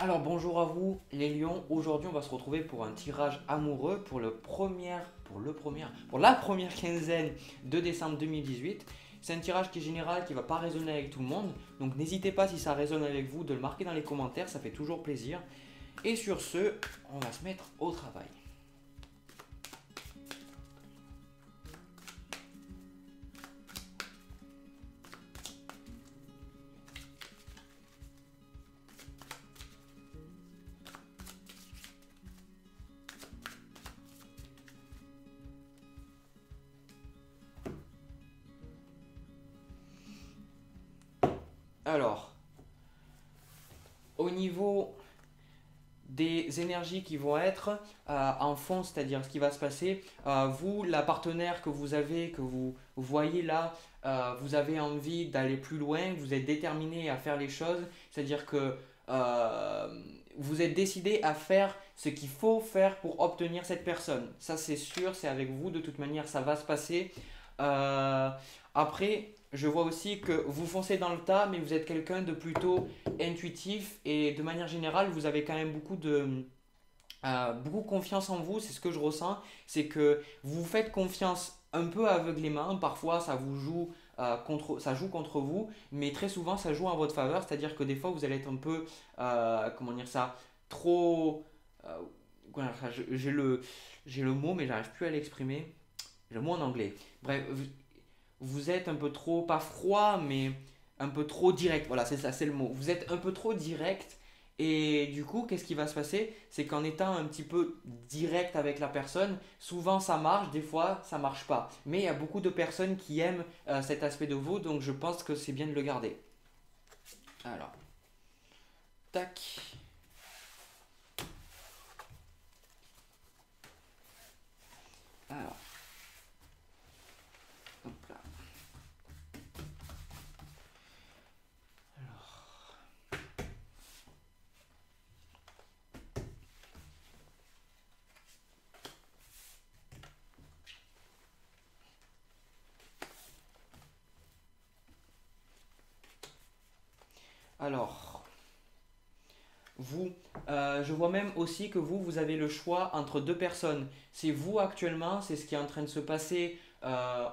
Alors bonjour à vous les lions, aujourd'hui on va se retrouver pour un tirage amoureux pour la première quinzaine de décembre 2018. C'est un tirage qui est général, qui ne va pas résonner avec tout le monde, donc n'hésitez pas si ça résonne avec vous de le marquer dans les commentaires, ça fait toujours plaisir. Et sur ce, on va se mettre au travail. Alors, au niveau des énergies qui vont être en fond, c'est-à-dire ce qui va se passer. Vous, la partenaire que vous avez, que vous voyez là, vous avez envie d'aller plus loin, vous êtes déterminé à faire les choses, c'est-à-dire que vous êtes décidé à faire ce qu'il faut faire pour obtenir cette personne. Ça c'est sûr, c'est avec vous, de toute manière ça va se passer. Euh, Après, je vois aussi que vous foncez dans le tas, mais vous êtes quelqu'un de plutôt intuitif et de manière générale, vous avez quand même beaucoup confiance en vous. C'est ce que je ressens, c'est que vous faites confiance un peu aveuglément. Parfois, ça joue contre vous, mais très souvent, ça joue en votre faveur. C'est-à-dire que des fois, vous allez être un peu, comment dire ça, trop. euh, j'ai le mot, mais j'arrive plus à l'exprimer. J'ai le mot en anglais. Bref, vous êtes un peu trop, pas froid, mais un peu trop direct. Voilà, c'est ça, c'est le mot. Vous êtes un peu trop direct. Et du coup, qu'est-ce qui va se passer? C'est qu'en étant un petit peu direct avec la personne, souvent ça marche, des fois ça marche pas. Mais il y a beaucoup de personnes qui aiment cet aspect de vous, donc je pense que c'est bien de le garder. Alors, tac. Alors, hop là. Alors, vous, je vois même aussi que vous avez le choix entre deux personnes. C'est vous actuellement, c'est ce qui est en train de se passer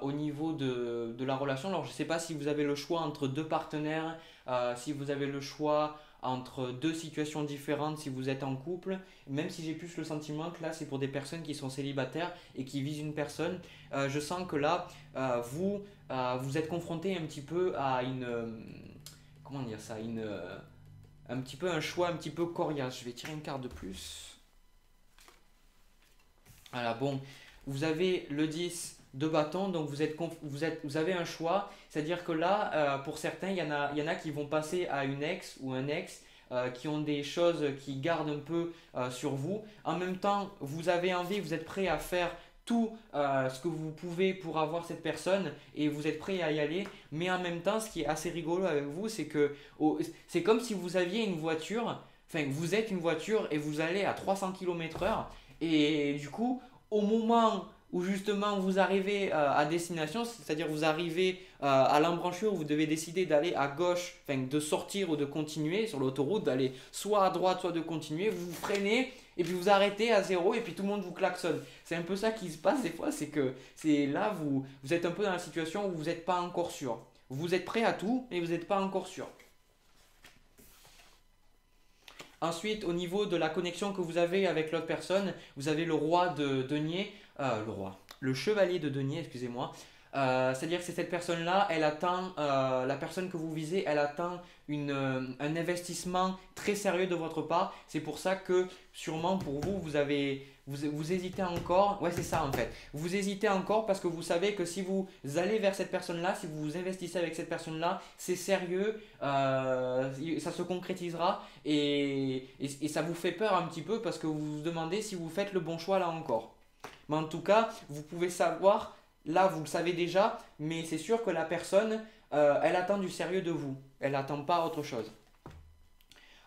au niveau de la relation. Alors, je ne sais pas si vous avez le choix entre deux partenaires, si vous avez le choix entre deux situations différentes, si vous êtes en couple. Même si j'ai plus le sentiment que là, c'est pour des personnes qui sont célibataires et qui visent une personne. Je sens que là, vous êtes confronté un petit peu à comment dire ça, un petit peu un choix un petit peu coriace. Je vais tirer une carte de plus. Voilà, bon, vous avez le 10 de bâton, donc vous avez un choix. C'est-à-dire que là, pour certains, il y en a qui vont passer à une ex ou un ex. Qui ont des choses qui gardent un peu sur vous. En même temps, vous avez envie, vous êtes prêt à faire tout ce que vous pouvez pour avoir cette personne et vous êtes prêt à y aller. Mais en même temps, ce qui est assez rigolo avec vous, c'est que c'est comme si vous aviez une voiture, enfin vous êtes une voiture et vous allez à 300 km/h et du coup, au moment où justement vous arrivez à destination, c'est-à-dire vous arrivez à l'embranchure où vous devez décider d'aller à gauche, enfin de sortir ou de continuer sur l'autoroute, d'aller soit à droite, soit de continuer, vous freinez et puis vous arrêtez à zéro et puis tout le monde vous klaxonne. C'est un peu ça qui se passe des fois, c'est que c'est là vous êtes un peu dans la situation où vous n'êtes pas encore sûr. Vous êtes prêt à tout, mais vous n'êtes pas encore sûr. Ensuite, au niveau de la connexion que vous avez avec l'autre personne, vous avez le roi de denier, le chevalier de denier, excusez-moi. C'est-à-dire que c'est cette personne-là, elle attend, la personne que vous visez, elle attend un investissement très sérieux de votre part. C'est pour ça que sûrement pour vous, vous hésitez encore. Ouais, c'est ça en fait. Vous hésitez encore parce que vous savez que si vous allez vers cette personne-là, si vous vous investissez avec cette personne-là, c'est sérieux, ça se concrétisera et ça vous fait peur un petit peu parce que vous vous demandez si vous faites le bon choix là encore. Mais en tout cas, vous pouvez savoir, là vous le savez déjà, mais c'est sûr que la personne, elle attend du sérieux de vous. Elle n'attend pas autre chose.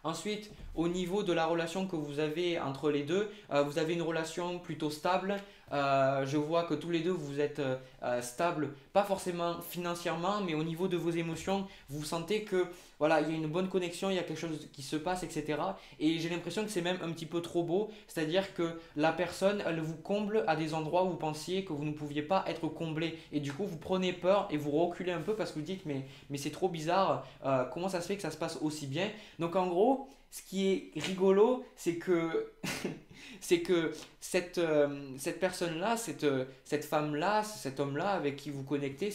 Ensuite, au niveau de la relation que vous avez entre les deux, vous avez une relation plutôt stable. Je vois que tous les deux vous êtes stables, pas forcément financièrement, mais au niveau de vos émotions, vous sentez que voilà, il y a une bonne connexion, il y a quelque chose qui se passe, etc. Et j'ai l'impression que c'est même un petit peu trop beau, c'est-à-dire que la personne, elle vous comble à des endroits où vous pensiez que vous ne pouviez pas être comblé. Et du coup, vous prenez peur et vous reculez un peu parce que vous dites, mais c'est trop bizarre, comment ça se fait que ça se passe aussi bien? Donc en gros, ce qui est rigolo, c'est que, c'est que cette personne-là, cette femme-là, cet homme-là avec qui vous connectez,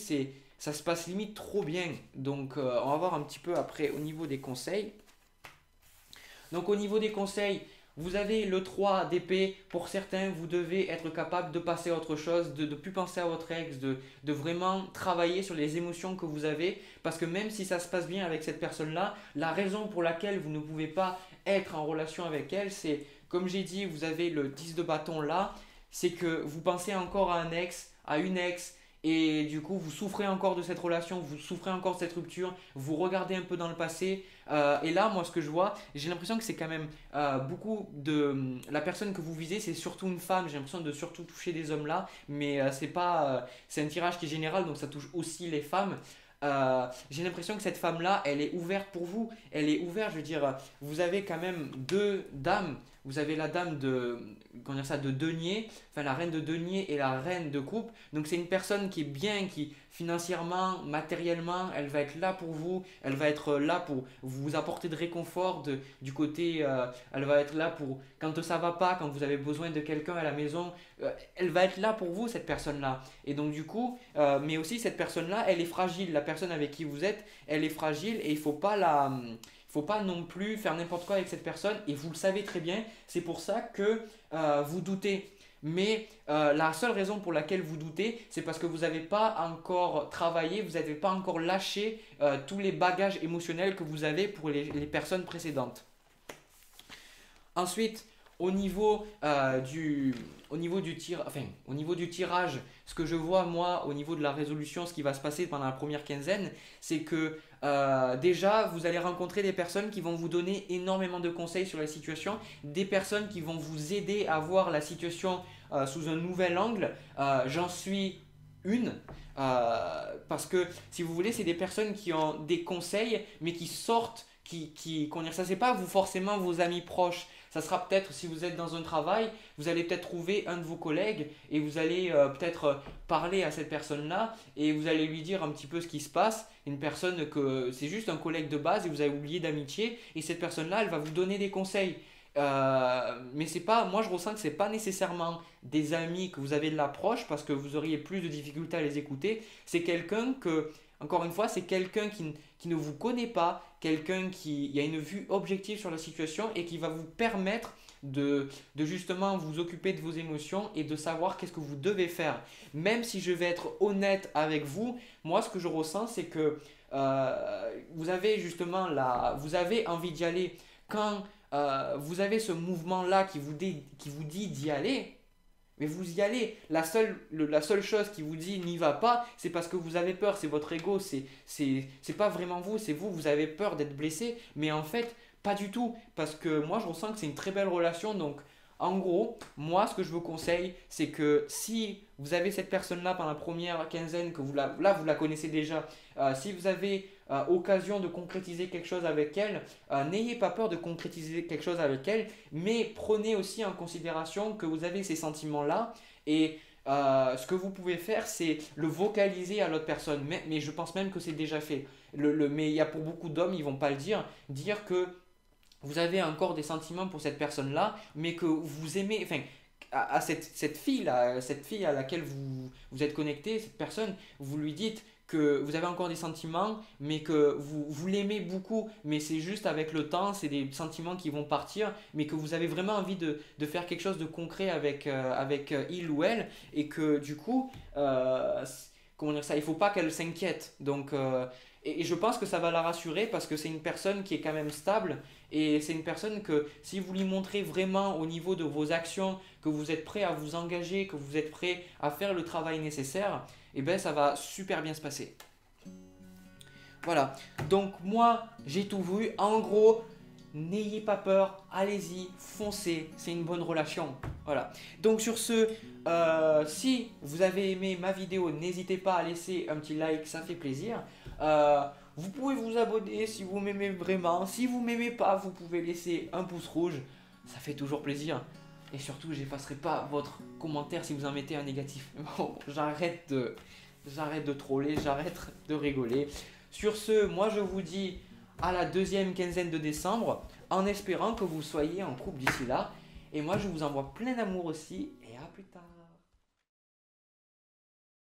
ça se passe limite trop bien. Donc, on va voir un petit peu après au niveau des conseils. Donc, au niveau des conseils, vous avez le 3 d'épée. Pour certains, vous devez être capable de passer à autre chose, de ne plus penser à votre ex, de vraiment travailler sur les émotions que vous avez. Parce que même si ça se passe bien avec cette personne-là, la raison pour laquelle vous ne pouvez pas être en relation avec elle, c'est, comme j'ai dit, vous avez le 10 de bâton là, c'est que vous pensez encore à un ex, à une ex, et du coup vous souffrez encore de cette relation, vous souffrez encore de cette rupture, vous regardez un peu dans le passé, et là moi ce que je vois, j'ai l'impression que c'est quand même beaucoup de... La personne que vous visez c'est surtout une femme, j'ai l'impression de surtout toucher des hommes là, mais c'est pas... c'est un tirage qui est général, donc ça touche aussi les femmes. J'ai l'impression que cette femme-là, elle est ouverte pour vous. Elle est ouverte, je veux dire, vous avez quand même deux dames. Vous avez la dame de, comment dire ça, de denier, enfin la reine de denier et la reine de coupe. Donc c'est une personne qui est bien, qui financièrement, matériellement, elle va être là pour vous. Elle va être là pour vous apporter de réconfort du côté, elle va être là pour quand ça va pas, quand vous avez besoin de quelqu'un à la maison. Elle va être là pour vous, cette personne-là. Et donc du coup, mais aussi cette personne-là, elle est fragile. La personne avec qui vous êtes, elle est fragile et il faut pas non plus faire n'importe quoi avec cette personne et vous le savez très bien. C'est pour ça que vous doutez. Mais la seule raison pour laquelle vous doutez, c'est parce que vous n'avez pas encore travaillé, vous n'avez pas encore lâché tous les bagages émotionnels que vous avez pour les personnes précédentes. Ensuite, au niveau, au niveau du tirage, ce que je vois moi au niveau de la résolution, ce qui va se passer pendant la première quinzaine, c'est que déjà vous allez rencontrer des personnes qui vont vous donner énormément de conseils sur la situation, des personnes qui vont vous aider à voir la situation sous un nouvel angle. J'en suis une. Parce que si vous voulez, c'est des personnes qui ont des conseils, mais qui sortent, comment dire ça, c'est pas vous forcément vos amis proches. Ça sera peut-être si vous êtes dans un travail, vous allez peut-être trouver un de vos collègues et vous allez peut-être parler à cette personne-là et vous allez lui dire un petit peu ce qui se passe. Une personne que c'est juste un collègue de base et vous avez oublié d'amitié et cette personne-là, elle va vous donner des conseils. Mais c'est pas, moi je ressens que c'est pas nécessairement des amis que vous avez de l'approche parce que vous auriez plus de difficultés à les écouter. C'est quelqu'un que, encore une fois, c'est quelqu'un qui ne vous connaît pas, quelqu'un qui a une vue objective sur la situation et qui va vous permettre de justement vous occuper de vos émotions et de savoir qu'est-ce que vous devez faire. Même si je vais être honnête avec vous, moi ce que je ressens c'est que vous avez justement vous avez envie d'y aller quand vous avez ce mouvement-là qui vous dit d'y aller, mais vous y allez. La seule chose qui vous dit n'y va pas, c'est parce que vous avez peur, c'est votre ego, c'est pas vraiment vous, c'est vous, vous avez peur d'être blessé, mais en fait, pas du tout, parce que moi je ressens que c'est une très belle relation, donc en gros, moi ce que je vous conseille, c'est que si vous avez cette personne-là pendant la première quinzaine, que là vous la connaissez déjà, si vous avez occasion de concrétiser quelque chose avec elle, n'ayez pas peur de concrétiser quelque chose avec elle, mais prenez aussi en considération que vous avez ces sentiments-là et ce que vous pouvez faire, c'est le vocaliser à l'autre personne. Mais je pense même que c'est déjà fait. Mais il y a pour beaucoup d'hommes, ils vont pas le dire que vous avez encore des sentiments pour cette personne-là, mais que vous aimez, enfin, à cette fille-là, cette fille à laquelle vous êtes connecté, cette personne, vous lui dites que vous avez encore des sentiments, mais que vous l'aimez beaucoup, mais c'est juste avec le temps, c'est des sentiments qui vont partir, mais que vous avez vraiment envie de faire quelque chose de concret avec il ou elle, et que du coup, comment dire ça, il ne faut pas qu'elle s'inquiète. Donc, et je pense que ça va la rassurer parce que c'est une personne qui est quand même stable et c'est une personne que si vous lui montrez vraiment au niveau de vos actions que vous êtes prêt à vous engager, que vous êtes prêt à faire le travail nécessaire, et ben ça va super bien se passer. Voilà, donc moi j'ai tout vu. En gros, n'ayez pas peur, allez-y, foncez, c'est une bonne relation. Voilà. Donc sur ce, si vous avez aimé ma vidéo, n'hésitez pas à laisser un petit like, ça fait plaisir. Vous pouvez vous abonner si vous m'aimez vraiment. Si vous m'aimez pas, vous pouvez laisser un pouce rouge, ça fait toujours plaisir. Et surtout, j'effacerai pas votre commentaire si vous en mettez un négatif. Bon, j'arrête de troller, j'arrête de rigoler. Sur ce, moi je vous dis à la deuxième quinzaine de décembre, en espérant que vous soyez en couple d'ici là. Et moi je vous envoie plein d'amour aussi, et à plus tard.